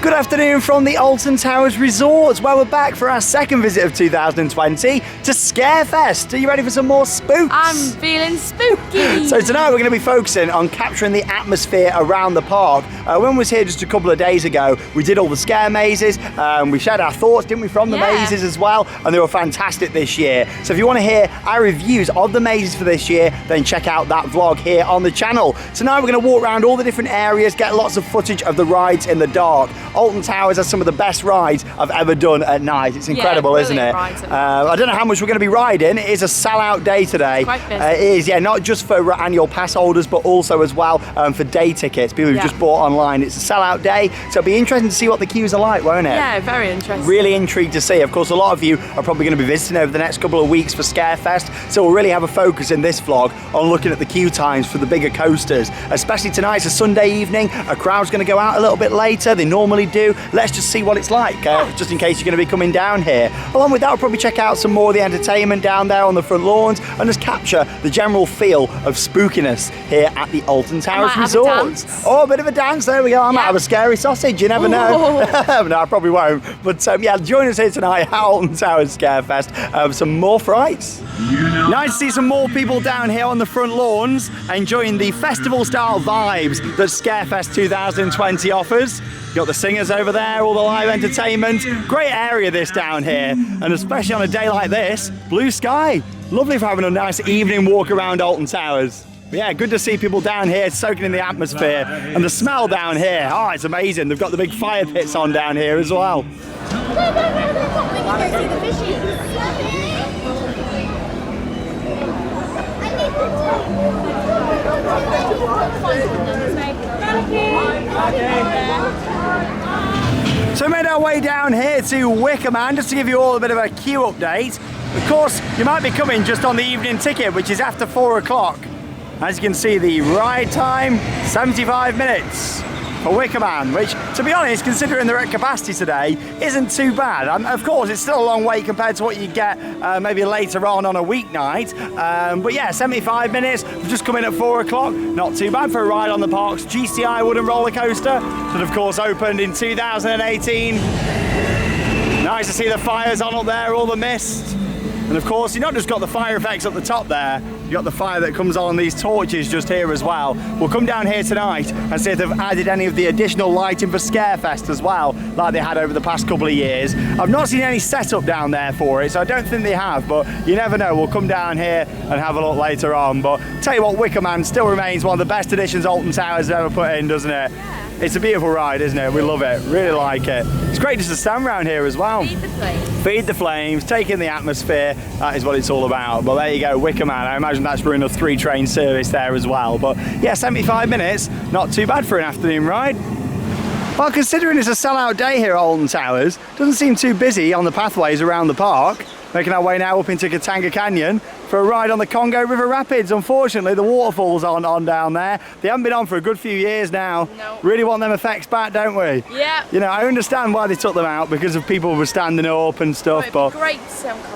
Good afternoon from the Alton Towers Resort, where we're back for our second visit of 2020 to Scarefest. Are you ready for some more spooks? I'm feeling spooky. So tonight we're going to be focusing on capturing the atmosphere around the park. When we was here just a couple of days ago, we did all the scare mazes. We shared our thoughts, didn't we, from the mazes as well, and they were fantastic this year. So if you want to hear our reviews of the mazes for this year, then check out that vlog here on the channel. Tonight we're going to walk around all the different areas, get lots of footage of the rides in the dark. Alton Towers has some of the best rides I've ever done at night. It's incredible, isn't it? I don't know how much we're going to be riding. It is a sellout day today. Quite busy. It is, yeah, not just for annual pass holders, but also as well for day tickets. People who've just bought online. It's a sellout day, so it'll be interesting to see what the queues are like, won't it? Yeah, very interesting. Really intrigued to see. Of course, a lot of you are probably going to be visiting over the next couple of weeks for Scarefest, so we'll really have a focus in this vlog on looking at the queue times for the bigger coasters. Especially tonight, it's a Sunday evening. A crowd's going to go out a little bit later. They normally do. Let's just see what it's like, just in case you're going to be coming down here. Along with that, we'll probably check out some more of the entertainment down there on the front lawns and just capture the general feel of spookiness here at the Alton Towers Resort. Oh, a bit of a dance. There we go. I might have a scary sausage. You never know. No, I probably won't. But yeah, join us here tonight at Alton Towers Scarefest. Some more frights. Nice to see some more people down here on the front lawns enjoying the festival-style vibes that Scarefest 2020 offers. Got the singers over there, all the live entertainment. Great area this down here, and especially on a day like this, blue sky. Lovely for having a nice evening walk around Alton Towers. But yeah, good to see people down here soaking in the atmosphere, and the smell down here. Oh, it's amazing. They've got the big fire pits on down here as well. So we made our way down here to Wicker just to give you all a bit of a queue update. Of course, you might be coming just on the evening ticket, which is after 4 o'clock. As you can see, the ride time, 75 minutes for Wicker, which, to be honest, considering they're at capacity today, isn't too bad. Of course, it's still a long wait compared to what you get maybe later on a weeknight. But yeah, 75 minutes, we've just come in at 4 o'clock. Not too bad for a ride on the park's GCI wooden roller coaster that, of course, opened in 2018. Nice to see the fires on up there, all the mist. And of course, you've not just got the fire effects up the top there, you've got the fire that comes on these torches just here as well. We'll come down here tonight and see if they've added any of the additional lighting for Scarefest as well, like they had over the past couple of years. I've not seen any setup down there for it, so I don't think they have, but you never know. We'll come down here and have a look later on. But tell you what, Wicker still remains one of the best additions Alton Towers have ever put in, doesn't it? Yeah. It's a beautiful ride, isn't it? We love it, really like it. It's great just to stand around here as well. Feed the flames. Feed the flames, take in the atmosphere, that is what it's all about. But there you go, Wicker, I imagine that's for enough 3-train service there as well. But yeah, 75 minutes, not too bad for an afternoon ride. Well, considering it's a sellout day here at Alton Towers, doesn't seem too busy on the pathways around the park. Making our way now up into Katanga Canyon for a ride on the Congo River Rapids. Unfortunately, the waterfalls aren't on down there. They haven't been on for a good few years now. No. Really want them effects back, don't we? Yeah. You know, I understand why they took them out because of people who were standing up and stuff, but great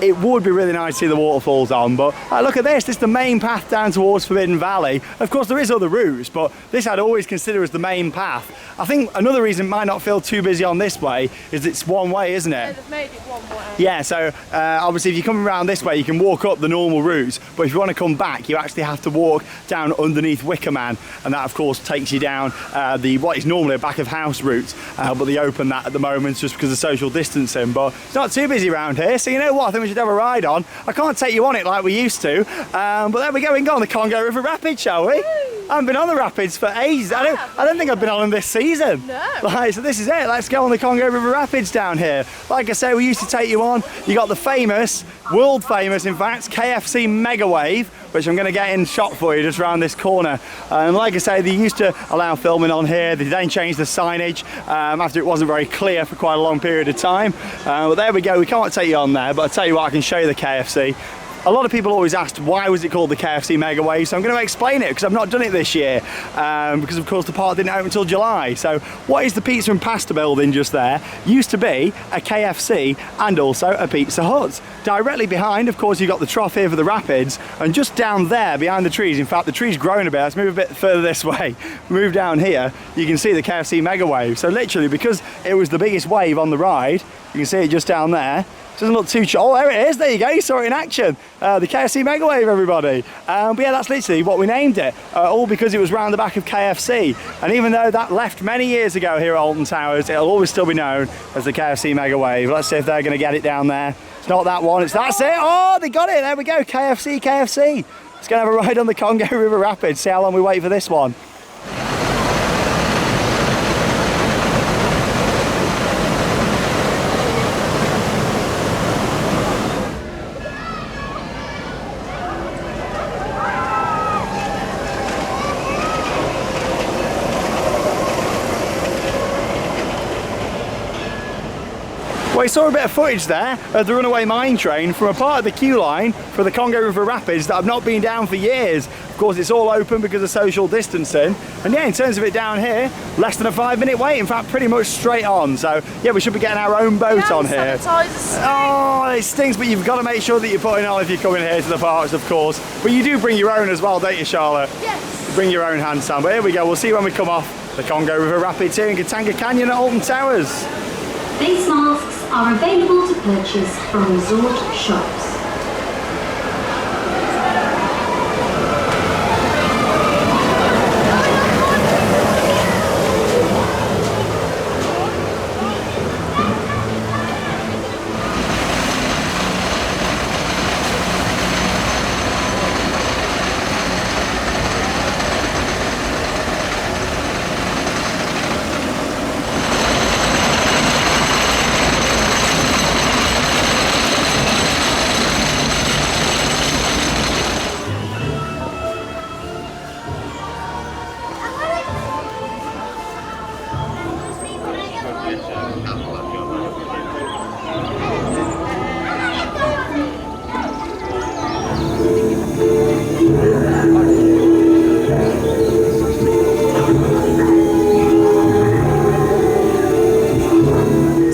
it would be really nice to see the waterfalls on. But look at this. This is the main path down towards Forbidden Valley. Of course, there is other routes, but this I'd always consider as the main path. I think another reason it might not feel too busy on this way is it's one way, isn't it? Yeah, they've made it one way. Yeah, so obviously if you come around this way, you can walk up the normal route, but if you want to come back, you actually have to walk down underneath Wicker, and that of course takes you down what is normally a back of house route, but they open that at the moment just because of social distancing. But it's not too busy around here, so you know what, I think we should have a ride on. I can't take you on it like we used to, but there we go, we can go on the Congo River Rapids, shall we? I haven't been on the rapids for ages. I don't think I've been on them this season. No. So this is it. Let's go on the Congo River Rapids down here. Like I say, we used to take you on. You got the famous, world famous in fact, KFC Mega Wave, which I'm going to get in shot for you just around this corner. And like I say, they used to allow filming on here. They then changed the signage after it wasn't very clear for quite a long period of time. But there we go. We can't take you on there, but I'll tell you what, I can show you the KFC. a lot of people always asked why was it called the KFC Mega Wave, so I'm going to explain it because I've not done it this year because of course the park didn't open until July. So what is the pizza and pasta building just there? Used to be a KFC and also a Pizza Hut. Directly behind, of course, you've got the trough here for the rapids, and just down there behind the trees, in fact the tree's grown a bit, let's move a bit further this way, move down here, you can see the KFC Mega Wave. So literally, because it was the biggest wave on the ride, you can see it just down there. Doesn't look too oh, there it is, there you go, you saw it in action. The KFC Mega Wave, everybody. But yeah, that's literally what we named it, all because it was round the back of KFC. And even though that left many years ago here at Alton Towers, it'll always still be known as the KFC Mega Wave. Let's see if they're going to get it down there. It's not that one, that's it. Oh, they got it, there we go, KFC. It's going to have a ride on the Congo River Rapids. See how long we wait for this one. Well, you saw a bit of footage there of the runaway mine train from a part of the queue line for the Congo River Rapids that I've not been down for years. Of course, it's all open because of social distancing. And yeah, in terms of it down here, less than a 5-minute wait. In fact, pretty much straight on. So yeah, we should be getting our own boat on here. Oh, it stinks, but you've got to make sure that you're putting it on if you're coming here to the parks, of course. But you do bring your own as well, don't you, Charlotte? Yes. You bring your own hand stand. But here we go. We'll see when we come off the Congo River Rapids here in Katanga Canyon at Alton Towers. Face masks are available to purchase from resort shops.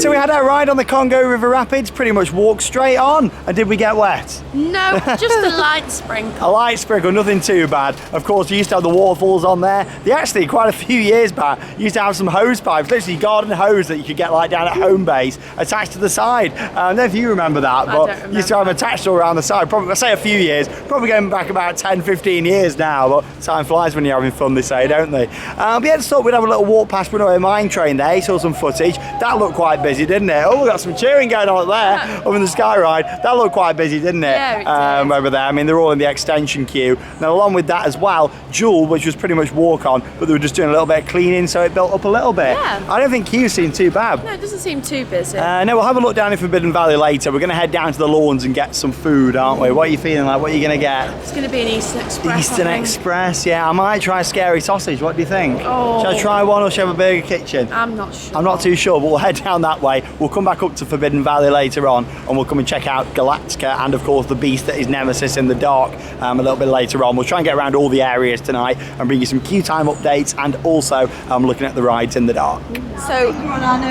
So we had our ride on the Congo River Rapids, pretty much walked straight on, and did we get wet? No, just a light sprinkle. A light sprinkle, nothing too bad. Of course, you used to have the waterfalls on there. They actually, quite a few years back, used to have some hose pipes, literally garden hose that you could get like down at home base, attached to the side. I don't know if you remember that, but used to have them attached all around the side. Probably, I say a few years, probably going back about 10, 15 years now, but time flies when you're having fun, they say, don't they? But yeah, just thought we'd have a little walk past Runaway Mine Train there. You saw some footage. That looked quite busy, didn't it? Oh, we got some cheering going on there, up in the sky ride. That looked quite busy, didn't it? Yeah, it did. Over there. I mean, they're all in the extension queue. Now, along with that as well, Jewel, which was pretty much walk on, but they were just doing a little bit of cleaning, so it built up a little bit. Yeah. I don't think queues seem too bad. No, it doesn't seem too busy. No, we'll have a look down in Forbidden Valley later. We're going to head down to the lawns and get some food, aren't we? What are you feeling like? What are you going to get? It's going to be an Eastern Express. Eastern Express, yeah. I might try scary sausage. What do you think? Oh. Shall I try one or shall I have a burger kitchen? I'm not sure. I'm not too sure, but we'll head down that way. We'll come back up to Forbidden Valley later on, and we'll come and check out Galactica and, of course, the beast that is Nemesis in the dark a little bit later on. We'll try and get around all the areas tonight and bring you some queue time updates and also looking at the rides in the dark. So,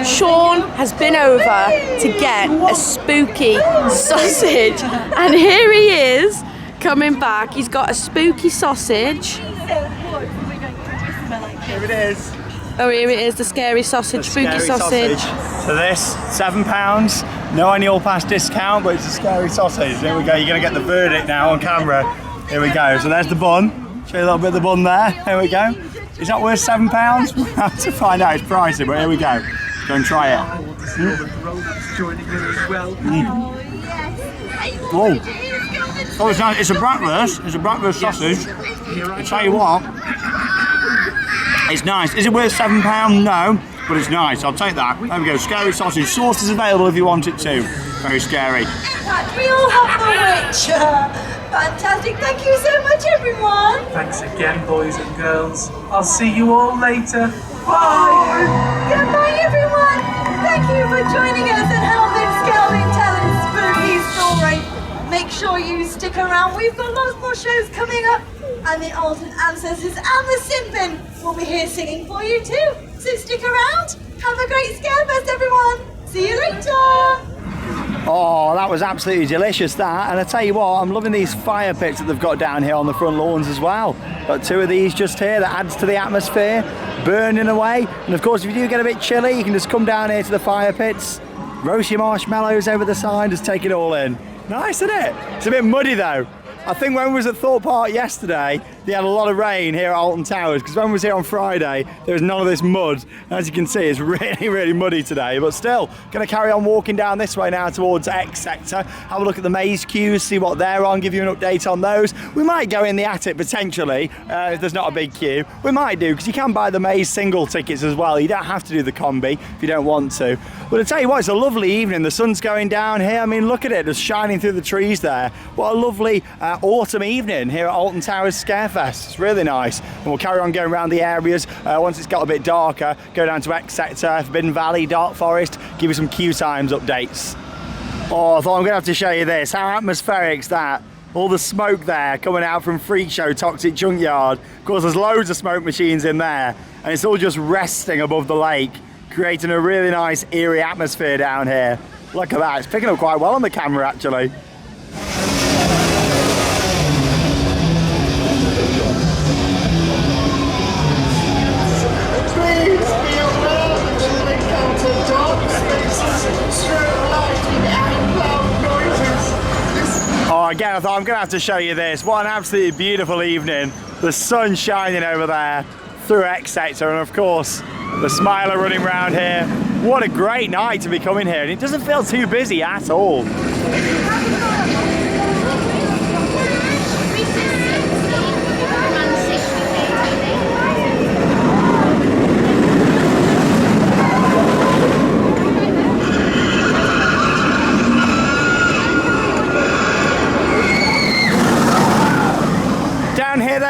Sean has been over to get a spooky sausage, and here he is coming back. He's got a spooky sausage. Here it is. Oh, here it is, the scary sausage, spooky sausage. So this, £7, no annual pass discount, but it's a scary sausage. There we go, you're going to get the verdict now on camera. Here we go, so there's the bun. Show you a little bit of the bun there, here we go. Is that worth £7? We'll have to find out, it's pricey, but here we go. Go and try it. Whoa. Oh, it's nice. It's a bratwurst sausage. I'll tell you what, it's nice. Is it worth £7? No, but it's nice. I'll take that. There we go. Scary sausage. Sauce is available if you want it too. Very scary. We all have the witch. Fantastic. Thank you so much, everyone. Thanks again, boys and girls. I'll see you all later. Bye. Goodbye, everyone. Thank you for joining us and helping Skelvin tell his spooky story. Make sure you stick around. We've got lots more shows coming up. And the Alton Ancestors and the Sinbin will be here singing for you too. So stick around. Have a great Scarefest, everyone. See you later. Oh, that was absolutely delicious, that. And I tell you what, I'm loving these fire pits that they've got down here on the front lawns as well. Got two of these just here that adds to the atmosphere, burning away. And of course, if you do get a bit chilly, you can just come down here to the fire pits, roast your marshmallows over the side, just take it all in. Nice, isn't it? It's a bit muddy though. I think when we was at Thorpe Park yesterday, they had a lot of rain here at Alton Towers, because when we was here on Friday, there was none of this mud. As you can see, it's really, really muddy today, but still, going to carry on walking down this way now towards X Sector, have a look at the maze queues, see what they're on, give you an update on those. We might go in the attic potentially, if there's not a big queue. We might do, because you can buy the maze single tickets as well. You don't have to do the combi if you don't want to. But I tell you what, it's a lovely evening. The sun's going down here. I mean, look at it, just shining through the trees there. What a lovely autumn evening here at Alton Towers Scarefest. It's really nice. And we'll carry on going around the areas. Once it's got a bit darker, go down to X Sector, Forbidden Valley, Dark Forest, give you some queue times updates. Oh, I thought I'm going to have to show you this. How atmospheric's that? All the smoke there coming out from Freak Show Toxic Junkyard. Of course, there's loads of smoke machines in there, and it's all just resting above the lake, creating a really nice eerie atmosphere down here. Look at that, it's picking up quite well on the camera actually. Oh, again, I thought I'm going to have to show you this. What an absolutely beautiful evening. The sun shining over there through X Sector, and of course, the Smiler running around here. What a great night to be coming here, and it doesn't feel too busy at all.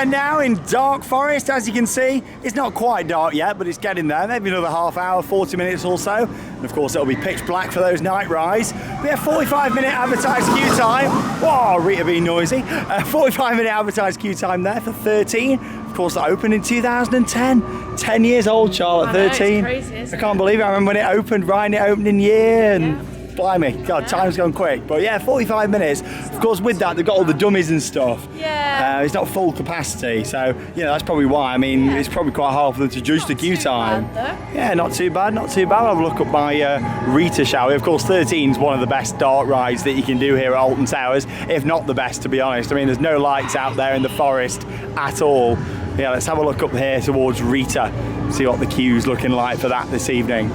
Now in Dark Forest, as you can see, it's not quite dark yet, but it's getting there. Maybe another half hour, 40 minutes or so. And of course, it'll be pitch black for those night rides. We have 45-minute advertised queue time. Whoa, Rita being noisy. 45-minute advertised queue time there for 13. Of course, that opened in 2010. 10 years old, Charlotte, 13. It's crazy, I can't believe it. I remember when it opened, right in the opening year. And yeah. Blimey, God, time's gone quick. But yeah, 45 minutes. Of course, with that, they've got all the dummies and stuff. Yeah. It's not full capacity, so that's probably why. I mean, it's probably quite hard for them to judge the queue time. Yeah, not too bad, not too bad. I'll have a look up my Rita, shall we? Of course, 13 is one of the best dark rides that you can do here at Alton Towers, if not the best, to be honest. I mean, there's no lights out there in the forest at all. Yeah, let's have a look up here towards Rita, see what the queue's looking like for that this evening.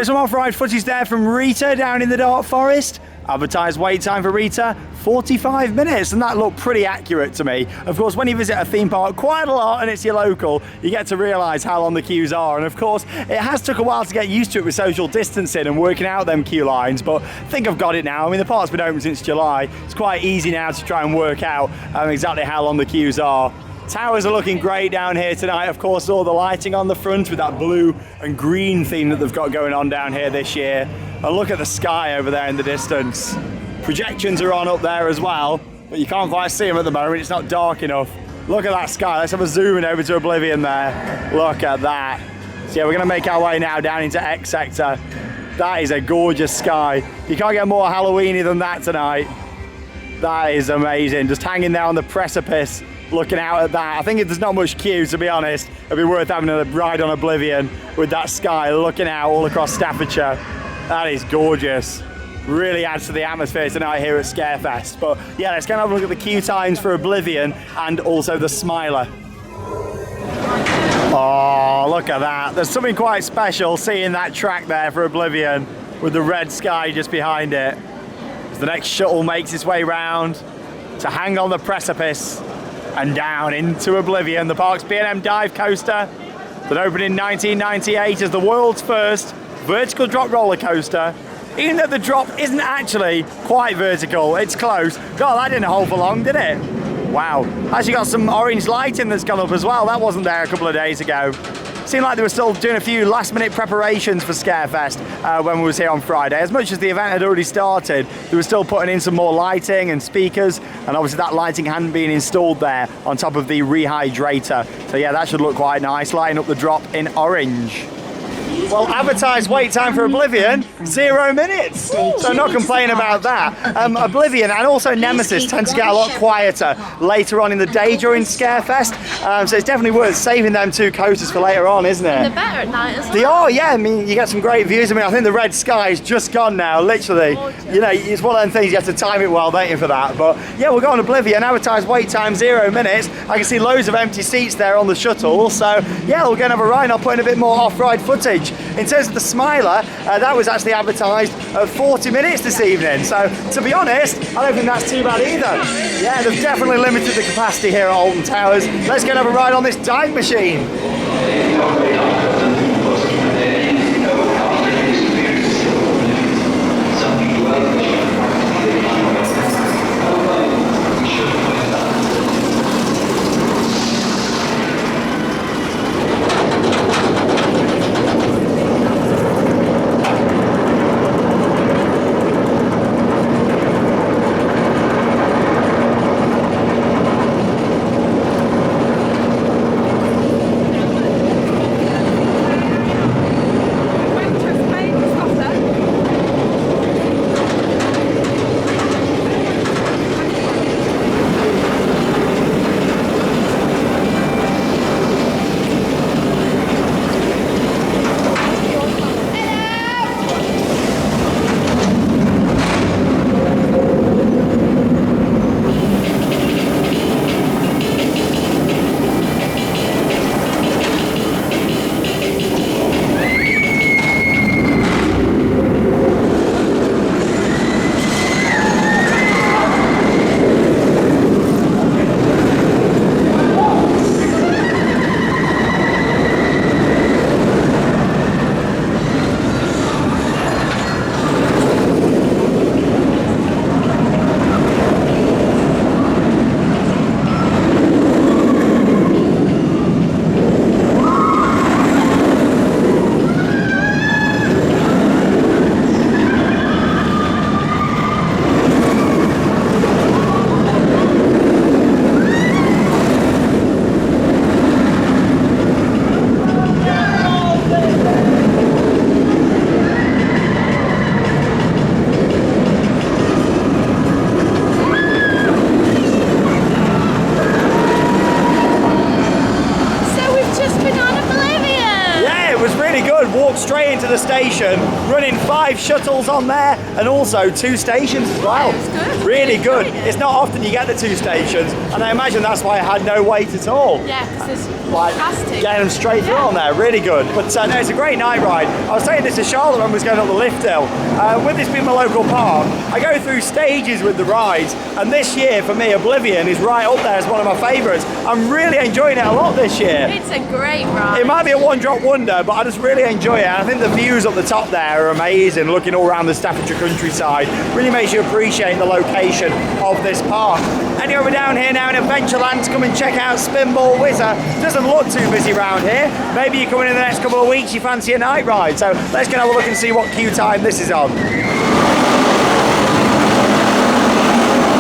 Some off-ride footage there from Rita down in the Dark Forest. Advertised wait time for Rita, 45 minutes, and that looked pretty accurate to me. Of course, when you visit a theme park quite a lot and it's your local, you get to realise how long the queues are. And of course, it has took a while to get used to it with social distancing and working out them queue lines, but I think I've got it now. I mean, the park's been open since July. It's quite easy now to try and work out exactly how long the queues are. Towers are looking great down here tonight. Of course, all the lighting on the front with that blue and green theme that they've got going on down here this year. And look at the sky over there in the distance. Projections are on up there as well, but you can't quite see them at the moment. It's not dark enough. Look at that sky. Let's have a zoom in over to Oblivion there. Look at that. So yeah, we're going to make our way now down into X Sector. That is a gorgeous sky. You can't get more Halloweeny than that tonight. That is amazing. Just hanging there on the precipice, looking out at that. I think if there's not much queue, to be honest, it'd be worth having a ride on Oblivion with that sky looking out all across Staffordshire. That is gorgeous. Really adds to the atmosphere tonight here at Scarefest. But yeah, let's go and have a look at the queue times for Oblivion and also the Smiler. Oh, look at that. There's something quite special seeing that track there for Oblivion with the red sky just behind it. As the next shuttle makes its way round to hang on the precipice and down into Oblivion, the park's B&M dive coaster that opened in 1998 as the world's first vertical drop roller coaster. Even though the drop isn't actually quite vertical, it's close. God, that didn't hold for long, did it? Wow. Actually got some orange lighting that's gone up as well. That wasn't there a couple of days ago. Seemed like they were still doing a few last minute preparations for Scarefest when we was here on Friday. As much as the event had already started, they were still putting in some more lighting and speakers, and obviously that lighting hadn't been installed there on top of the rehydrator. So yeah, that should look quite nice, lighting up the drop in orange. Well, advertised wait time for Oblivion, 0 minutes. So not complaining about that. Oblivion and also Nemesis tend to get a lot quieter later on in the day during Scarefest. So it's definitely worth saving them two coasters for later on, isn't it? They're better at night as well. They are, yeah. I mean, you get some great views. I mean, I think the red sky is just gone now, literally. You know, it's one of them things you have to time it well, don't you, for that. But yeah, we'll go on Oblivion. Advertised wait time, 0 minutes. I can see loads of empty seats there on the shuttle. So yeah, we'll go and have a ride. I'll put in a bit more off-ride footage. In terms of the Smiler, that was actually advertised at 40 minutes this evening. So, to be honest, I don't think that's too bad either. Yeah, they've definitely limited the capacity here at Alton Towers. Let's go and have a ride on this dive machine. Straight into the station, running 5 shuttles on there and also 2 stations as well. It's good. Really good. It's not often you get the 2 stations, and I imagine that's why I had no wait at all. Yeah, because there's like capacity. Getting them straight through on there, really good. But no, it's a great night ride. I was saying this to Charlotte when we was going up the lift hill. With this being my local park, I go through stages with the rides, and this year for me, Oblivion is right up there as one of my favourites. I'm really enjoying it a lot this year. It's a great ride. It might be a one-drop wonder, but I just really enjoy it. And I think the views up the top there are amazing, looking all around the Staffordshire countryside. Really makes you appreciate the location of this park. Anyway, we're down here now in Adventureland to come and check out Spinball Whizzer. Doesn't look too busy around here. Maybe you come in the next couple of weeks, you fancy a night ride. So let's go and have a look and see what queue time this is on.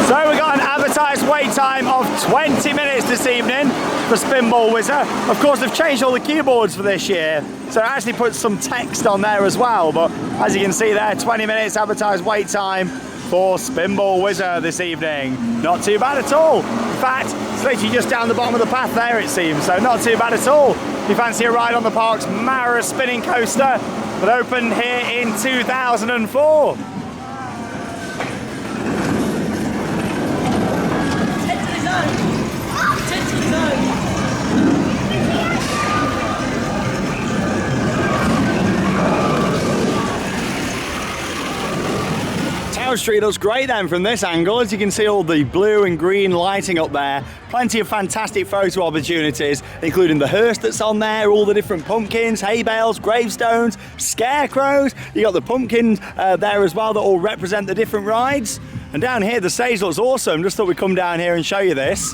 So we got an advertised wait time of 20 minutes this evening for Spinball Whizzer. Of course, they've changed all the keyboards for this year, so it actually puts some text on there as well. But as you can see there, 20 minutes advertised wait time for Spinball Whizzer this evening. Not too bad at all. In fact, it's literally just down the bottom of the path there, it seems, so not too bad at all. If you fancy a ride on the park's Mara spinning coaster that opened here in 2004. Towers tree looks great then from this angle. As you can see, all the blue and green lighting up there. Plenty of fantastic photo opportunities, including the hearse that's on there, all the different pumpkins, hay bales, gravestones, scarecrows. You got the pumpkins there as well that all represent the different rides. And down here, the stage looks awesome. Just thought we'd come down here and show you this.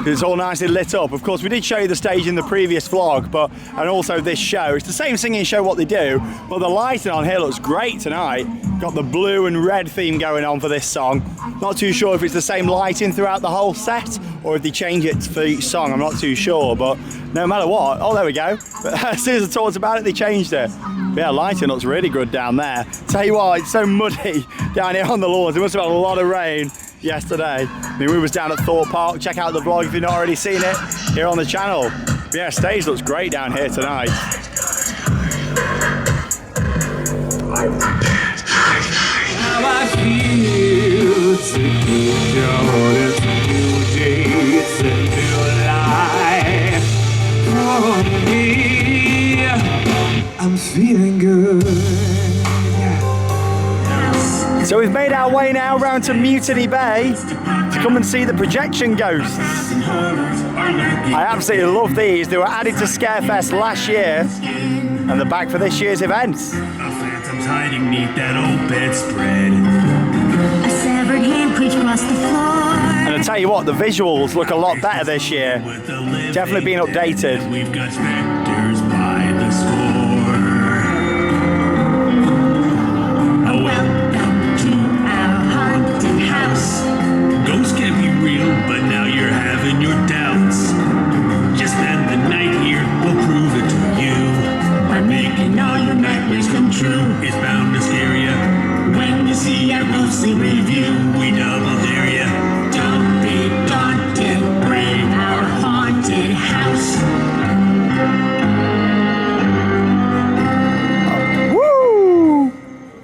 It's all nicely lit up. Of course, we did show you the stage in the previous vlog, and also this show. It's the same singing show what they do, but the lighting on here looks great tonight. Got the blue and red theme going on for this song. Not too sure if it's the same lighting throughout the whole set, or if they change it for each song. I'm not too sure, but no matter what. Oh, there we go. But as soon as I talked about it, they changed it. But yeah, lighting looks really good down there. Tell you what, it's so muddy down here on the lawns. It must have had a lot of rain yesterday. I mean, we was down at Thorpe Park. Check out the vlog if you've not already seen it here on the channel. But yeah, stage looks great down here tonight. How I feel to be on this new day. It's a new life for me. I'm feeling good. So we've made our way now round to Mutiny Bay to come and see the projection ghosts. I absolutely love these. They were added to Scarefest last year and they're back for this year's events. A phantom's hiding neath that old bedspread. A severed hand creeps across the floor. And I tell you what, the visuals look a lot better this year. Definitely been updated. We've got specters by the score. Oh well. Ghosts can be real, but now you're having your doubts. Just spend the night here, we'll prove it to you. By making all your nightmares come true. It's bound to scare ya. When you see our ghostly review, we double dare ya. Don't be daunted, brave our haunted house.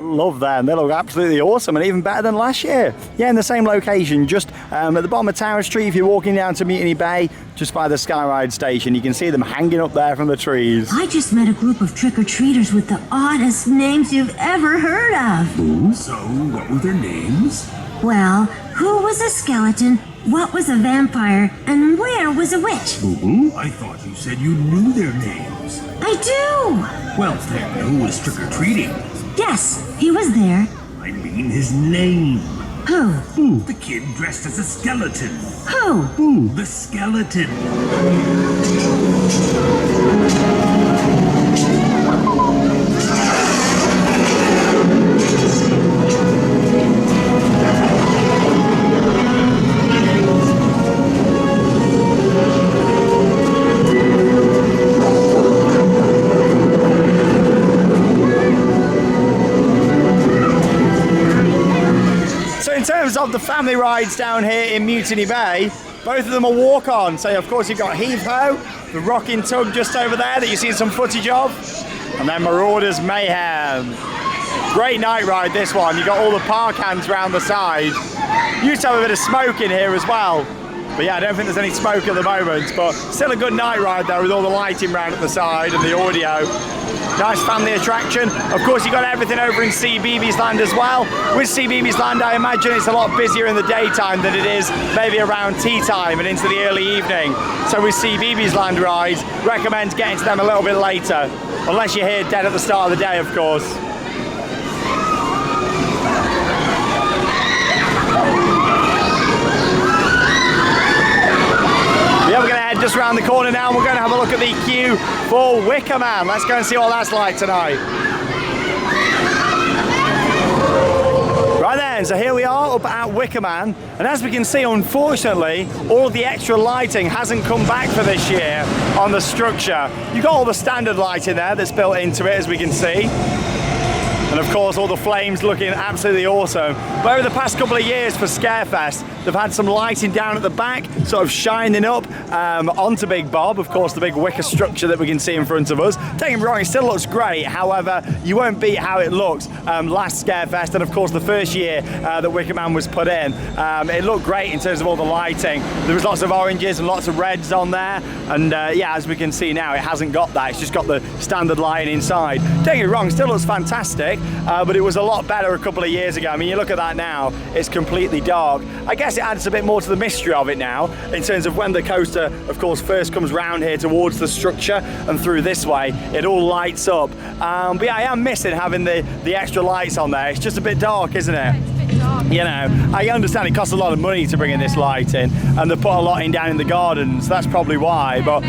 Love them. They look absolutely awesome and even better than last year. Yeah, in the same location, just at the bottom of Tower Street. If you're walking down to Mutiny Bay, just by the Skyride station, you can see them hanging up there from the trees. I just met a group of trick-or-treaters with the oddest names you've ever heard of. Ooh, so what were their names? Well, who was a skeleton, what was a vampire, and where was a witch? Ooh, I thought you said you knew their names. I do! Well, then who was trick-or-treating? Yes, he was there. I mean his name. Who? The kid dressed as a skeleton. Who? The skeleton. In terms of the family rides down here in Mutiny Bay, both of them are walk-on. So of course you've got Heave Ho, the rocking tug just over there that you've seen some footage of, and then Marauders Mayhem. Great night ride this one. You got all the park hands round the side. Used to have a bit of smoke in here as well. But yeah, I don't think there's any smoke at the moment, but still a good night ride though with all the lighting round at the side and the audio. Nice family attraction. Of course, you got everything over in CBeebies Land as well. With CBeebies Land, I imagine it's a lot busier in the daytime than it is maybe around tea time and into the early evening. So with CBeebies Land rides, recommend getting to them a little bit later, unless you're here dead at the start of the day, of course. Yeah, we're going to head just around the corner now and we're going to have a look at the queue for Wicker Man. Let's go and see what that's like tonight. Right then, so here we are up at Wicker Man, and as we can see, unfortunately, all of the extra lighting hasn't come back for this year on the structure. You've got all the standard lighting there that's built into it, as we can see. And of course, all the flames looking absolutely awesome. But over the past couple of years for Scarefest, They've had some lighting down at the back, sort of shining up onto Big Bob, of course the big wicker structure that we can see in front of us. Don't get me wrong, it still looks great, however, you won't beat how it looked last Scarefest, and of course the first year that Wicker Man was put in. It looked great in terms of all the lighting. There was lots of oranges and lots of reds on there, and yeah, as we can see now, it hasn't got that, it's just got the standard lighting inside. Don't get me wrong, still looks fantastic, but it was a lot better a couple of years ago. I mean, you look at that now, it's completely dark. I guess it adds a bit more to the mystery of it now, in terms of when the coaster, of course, first comes round here towards the structure and through this way, it all lights up. But yeah, I am missing having the extra lights on there. It's just a bit dark, isn't it? You know, I understand it costs a lot of money to bring in this light in, and they put a lot in down in the gardens, so that's probably why. But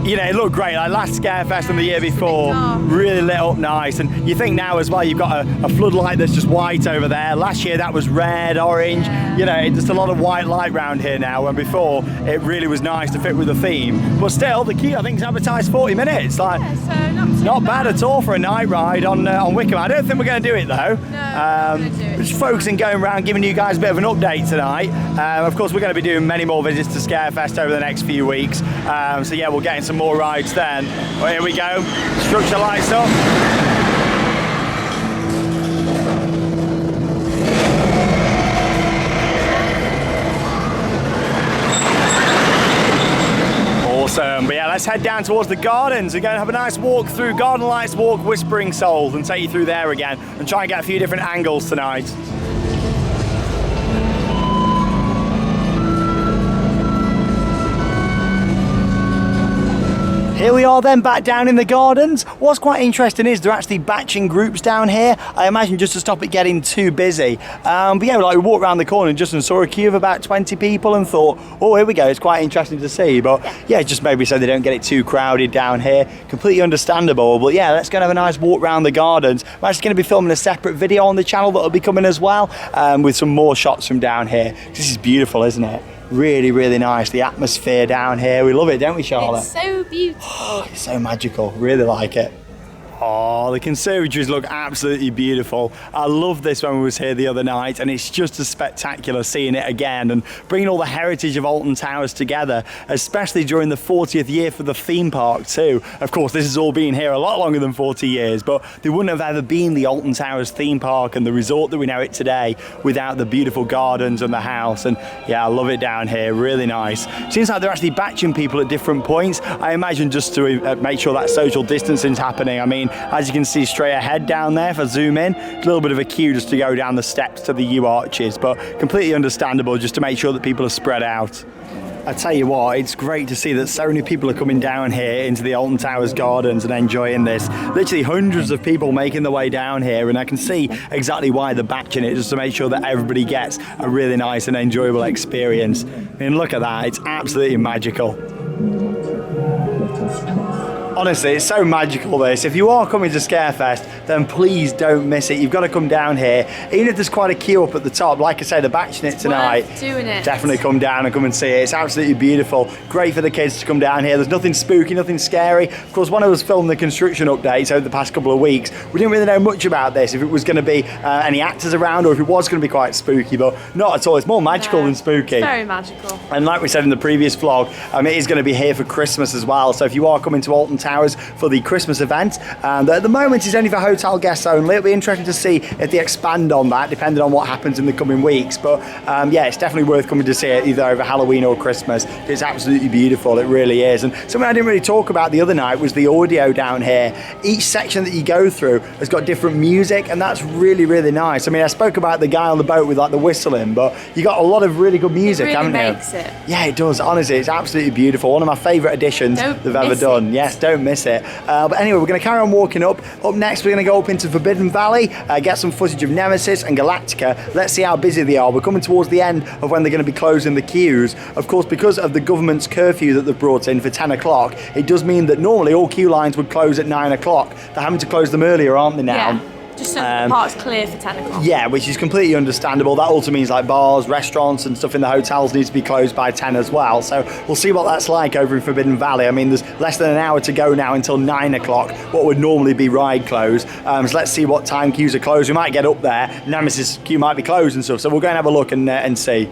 you know, it looked great. Like last Scarefest and the year before, really lit up nice. And you think now as well, you've got a floodlight that's just white over there. Last year that was red, orange. You know, just a lot of white light round here now. And before, it really was nice to fit with the theme. But still, the queue I think is advertised 40 minutes. Like, yeah, so not bad at all for a night ride on Wicker. I don't think we're going to do it though. No, we're just focusing going around, giving you guys a bit of an update tonight. Of course, we're going to be doing many more visits to Scarefest over the next few weeks. So yeah, we'll get in some more rides then. Well, here we go. Structure lights up. Awesome, but yeah, let's head down towards the gardens. We're going to have a nice walk through Garden Lights Walk, Whispering Souls, and take you through there again and try and get a few different angles tonight. Here we are then, back down in the gardens. What's quite interesting is they're actually batching groups down here. I imagine just to stop it getting too busy. But yeah, like we walked around the corner and just saw a queue of about 20 people and thought, oh, here we go, it's quite interesting to see. But yeah, just maybe so they don't get it too crowded down here. Completely understandable. But yeah, let's go and have a nice walk around the gardens. I'm actually going to be filming a separate video on the channel that'll be coming as well, with some more shots from down here. This is beautiful, isn't it? Really, really nice. The atmosphere down here. We love it, don't we, Charlotte? It's so beautiful. Oh, it's so magical. Really like it. Oh, the conservatories look absolutely beautiful. I loved this when we was here the other night, and it's just as spectacular seeing it again and bringing all the heritage of Alton Towers together, especially during the 40th year for the theme park too. Of course, this has all been here a lot longer than 40 years, but there wouldn't have ever been the Alton Towers theme park and the resort that we know it today without the beautiful gardens and the house. And yeah, I love it down here, really nice. Seems like they're actually batching people at different points. I imagine just to make sure that social distancing is happening. I mean, as you can see straight ahead down there, if I zoom in, a little bit of a queue just to go down the steps to the U arches, but completely understandable just to make sure that people are spread out. I tell you what, it's great to see that so many people are coming down here into the Alton Towers gardens and enjoying this. Literally hundreds of people making their way down here, and I can see exactly why they're batching it, just to make sure that everybody gets a really nice and enjoyable experience. I mean, look at that, it's absolutely magical. Honestly, it's so magical this. If you are coming to Scarefest, then please don't miss it. You've got to come down here. Even if there's quite a queue up at the top, like I say, they're batching it tonight. Worth doing it. Definitely come down and come and see it. It's absolutely beautiful. Great for the kids to come down here. There's nothing spooky, nothing scary. Of course, when I was filming the construction updates over the past couple of weeks, we didn't really know much about this, if it was going to be any actors around or if it was going to be quite spooky, but not at all. It's more magical than spooky. It's very magical. And like we said in the previous vlog, it is going to be here for Christmas as well. So if you are coming to Alton Towers for the Christmas event, and at the moment it's only for hotel guests only. It'll be interesting to see if they expand on that, depending on what happens in the coming weeks. But yeah, it's definitely worth coming to see it either over Halloween or Christmas. It's absolutely beautiful, it really is. And something I didn't really talk about the other night was the audio down here. Each section that you go through has got different music, and that's really, really nice. I mean, I spoke about the guy on the boat with like the whistling, but you got a lot of really good music, haven't you? It really makes it. Yeah, it does. Honestly, it's absolutely beautiful. One of my favourite additions they've ever done. Yes, don't miss it. But anyway, we're going to carry on walking up. Up next, we're going to go up into Forbidden Valley, get some footage of Nemesis and Galactica. Let's see how busy they are. We're coming towards the end of when they're going to be closing the queues. Of course, because of the government's curfew that they've brought in for 10 o'clock, it does mean that normally all queue lines would close at 9 o'clock. They're having to close them earlier, aren't they now? Yeah. Just so the park's clear for 10 o'clock. Yeah, which is completely understandable. That also means like bars, restaurants and stuff in the hotels need to be closed by 10 as well. So we'll see what that's like over in Forbidden Valley. I mean, there's less than an hour to go now until 9 o'clock, what would normally be ride close. So let's see what time queues are closed. We might get up there. Nemesis queue might be closed and stuff. So we'll go and have a look and see.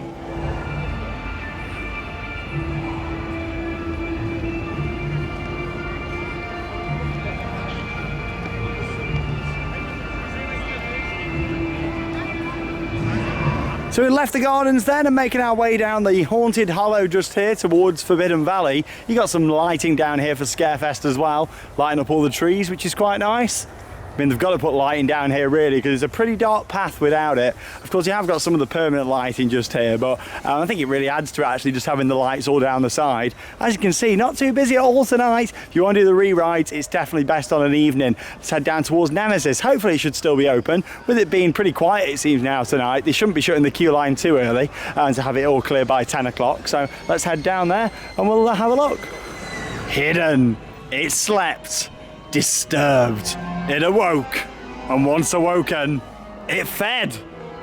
So we left the gardens then and making our way down the haunted hollow just here towards Forbidden Valley. You got some lighting down here for Scarefest as well, lighting up all the trees, which is quite nice. I mean, they've got to put lighting down here really because it's a pretty dark path without it. Of course, you have got some of the permanent lighting just here, but I think it really adds to it actually just having the lights all down the side. As you can see, not too busy at all tonight. If you want to do the re-rides, it's definitely best on an evening. Let's head down towards Nemesis. Hopefully it should still be open. With it being pretty quiet, it seems now tonight, they shouldn't be shutting the queue line too early and to have it all clear by 10 o'clock. So let's head down there and we'll have a look. Hidden. It slept. Disturbed. It awoke. And once awoken, it fed.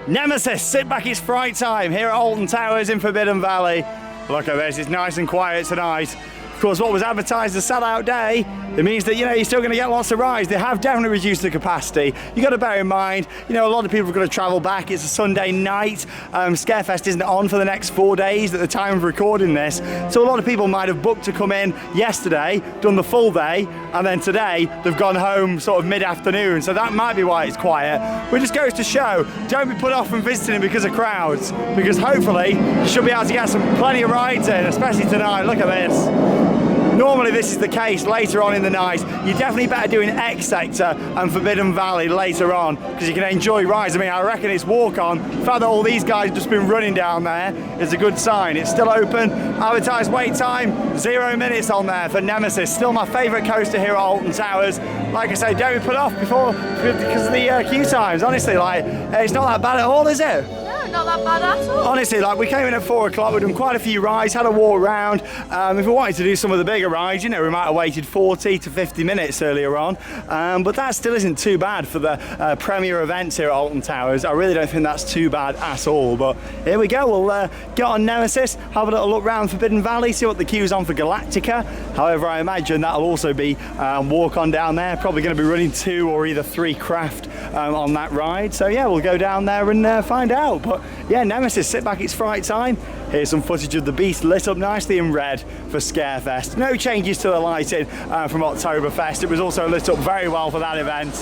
Nemesis, sit back, it's fright time here at Alton Towers in Forbidden Valley. Look at this, it's nice and quiet tonight. Of course, what was advertised as a sellout day, it means that, you know, you're still going to get lots of rides. They have definitely reduced the capacity. You got to bear in mind, you know, a lot of people are going to travel back. It's a Sunday night. Scarefest isn't on for the next 4 days at the time of recording this. So a lot of people might have booked to come in yesterday, done the full day, and then today they've gone home sort of mid-afternoon. So that might be why it's quiet. But it just goes to show, don't be put off from visiting because of crowds, because hopefully you should be able to get plenty of rides in, especially tonight. Look at this. Normally this is the case later on in the night. You're definitely better doing X Sector and Forbidden Valley later on because you can enjoy rides. I mean, I reckon it's walk on. The fact that all these guys have just been running down there is a good sign. It's still open. Advertised wait time, 0 minutes on there for Nemesis. Still my favourite coaster here at Alton Towers. Like I say, don't be put off because of the queue times. Honestly, like, it's not that bad at all, is it? Not that bad at all. Honestly, like, we came in at 4 o'clock, we've done quite a few rides, had a walk around. If we wanted to do some of the bigger rides, you know, we might have waited 40 to 50 minutes earlier on. But that still isn't too bad for the premier events here at Alton Towers. I really don't think that's too bad at all. But here we go, we'll get on Nemesis, have a little look around Forbidden Valley, see what the queue's on for Galactica. However, I imagine that'll also be walk on down there. Probably going to be running 2 or either 3 craft on that ride. So yeah, we'll go down there and find out. But yeah, Nemesis, sit back, it's fright time. Here's some footage of the beast lit up nicely in red for Scarefest. No changes to the lighting from Oktoberfest. It was also lit up very well for that event.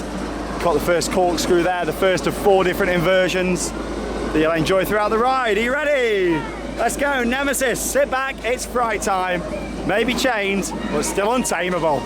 Got the first corkscrew there, the first of 4 different inversions that you'll enjoy throughout the ride. Are you ready? Let's go, Nemesis, sit back, it's fright time. Maybe chained, but still untamable.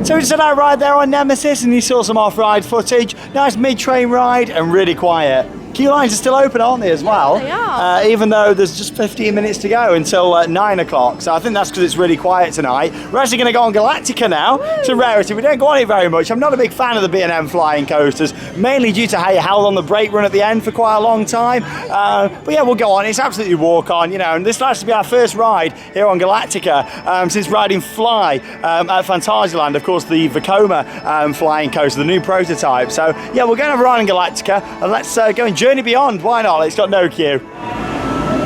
So we just had our ride there on Nemesis and you saw some off-ride footage. Nice mid-train ride and really quiet. Queue lines are still open, aren't they, as well? They are. Even though there's just 15 minutes to go until 9 o'clock. So I think that's because it's really quiet tonight. We're actually going to go on Galactica now. Woo! It's a rarity. We don't go on it very much. I'm not a big fan of the B&M flying coasters, mainly due to how you held on the brake run at the end for quite a long time. But yeah, we'll go on. It's absolutely walk on, you know, and this will actually be our first ride here on Galactica since riding Fly at Phantasialand. Of course, the Vekoma flying coaster, the new prototype. So yeah, we're going to have a ride on Galactica and let's go and journey beyond. Why not? It's got no queue.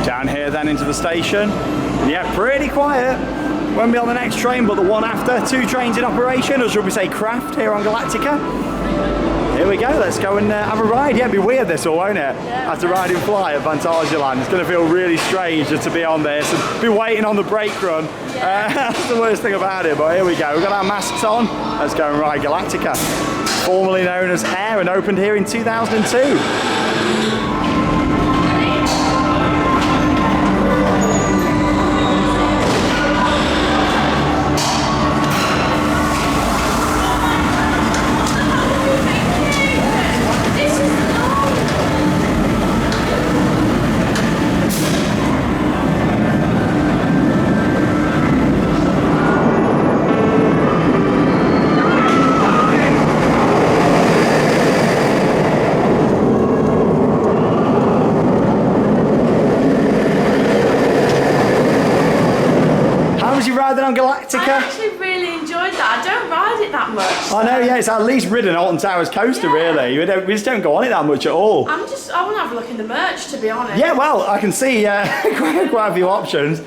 Down here then into the station. Yeah, pretty quiet. Won't be on the next train, but the one after. 2 trains in operation, or should we say craft, here on Galactica. Here we go, let's go and have a ride. Yeah, it'd be weird this all, won't it? Yeah. After riding Fly at Phantasialand. It's going to feel really strange just to be on this and be waiting on the brake run. That's the worst thing about it, but here we go. We've got our masks on. Let's go and ride Galactica. Formerly known as Air and opened here in 2002. riding on Galactica? I actually really enjoyed that. I don't ride it that much. I know, yeah, it's at least ridden Alton Towers coaster, really. We just don't go on it that much at all. I want to have a look in the merch, to be honest. Yeah, well, I can see quite a few options.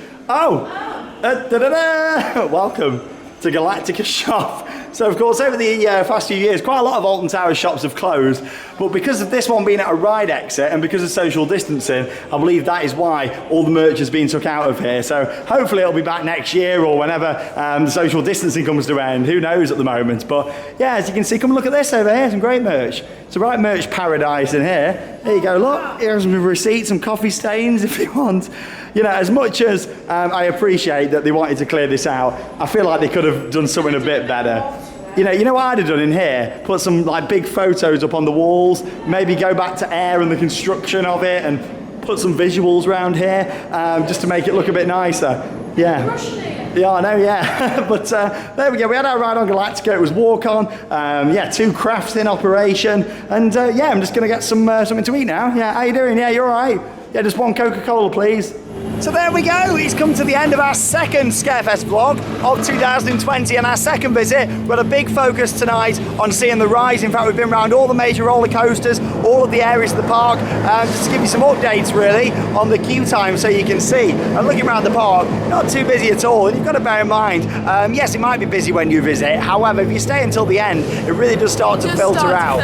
Welcome to Galactica shop. So of course over the past few years quite a lot of Alton Towers shops have closed, but because of this one being at a ride exit and because of social distancing, I believe that is why all the merch has been took out of here. So hopefully it'll be back next year or whenever the social distancing comes to an end. Who knows at the moment, but yeah, as you can see, come look at this over here, some great merch. It's a right merch paradise in here. There you go, look, here's some receipts, some coffee stains if you want. You know, as much as I appreciate that they wanted to clear this out, I feel like they could have done something a bit better. You know what I'd have done in here? Put some like big photos up on the walls, maybe go back to Air and the construction of it and put some visuals around here just to make it look a bit nicer. Yeah. Yeah, I know, yeah. But there we go, we had our ride on Galactica, it was walk on, 2 crafts in operation, and yeah, I'm just gonna get something to eat now. Yeah, how you doing? Yeah, you all right? Yeah, just 1 Coca-Cola, please. So there we go, it's come to the end of our second Scarefest vlog of 2020 and our second visit. We've got a big focus tonight on seeing the rides. In fact, we've been around all the major roller coasters, all of the areas of the park, just to give you some updates really on the queue time so you can see. And looking around the park, not too busy at all. And you've got to bear in mind, yes, it might be busy when you visit. However, if you stay until the end, it really does start to filter out.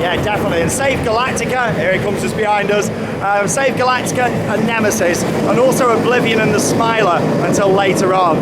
Yeah, definitely. And Save Galactica, here it comes just behind us. Save Galactica and Nemesis, and also Oblivion and the Smiler until later on,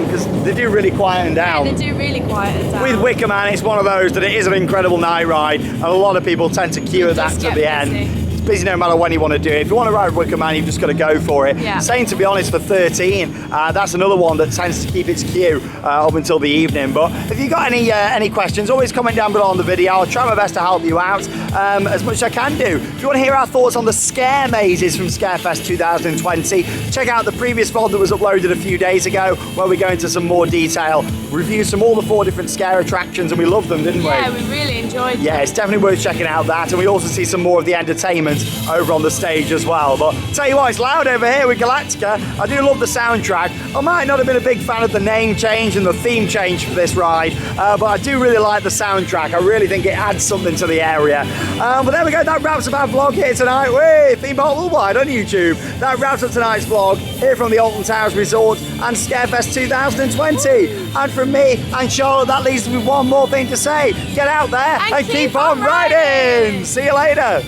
because they do really quieten down. Yeah, they do really quieten down. With Wicker Man, it's one of those that it is an incredible night ride, and a lot of people tend to queue at that to the end. It's busy no matter when you want to do it. If you want to ride Wicker Man, you've just got to go for it. Yeah. Same, to be honest, for 13. That's another one that tends to keep its queue up until the evening. But if you've got any questions, always comment down below on the video. I'll try my best to help you out as much as I can do. If you want to hear our thoughts on the scare mazes from Scarefest 2020, check out the previous vlog that was uploaded a few days ago, where we go into some more detail, reviews from all the 4 different scare attractions, and we loved them, didn't we? Yeah, we really enjoyed them. Yeah, it's definitely worth checking out that, and we also see some more of the entertainment over on the stage as well. But tell you what, it's loud over here with Galactica. I do love the soundtrack. I might not have been a big fan of the name change and the theme change for this ride, but I do really like the soundtrack. I really think it adds something to the area. But there we go, that wraps up our vlog here tonight. Wait, Spinball worldwide on YouTube. That wraps up tonight's vlog here from the Alton Towers Resort and Scarefest 2020. And from me and Charlotte, that leaves me with one more thing to say. Get out there and keep on riding. See you later.